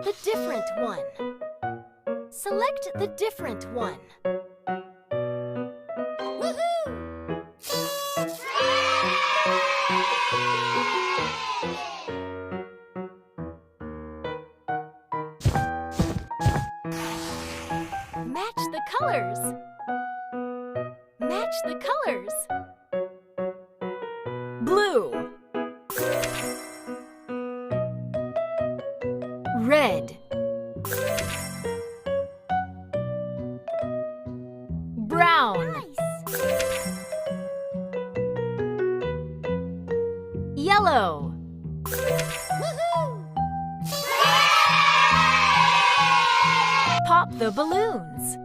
the different one. Select the different one. Match the colors. Match the colors. Blue, red, brown, yellow, pop the balloons.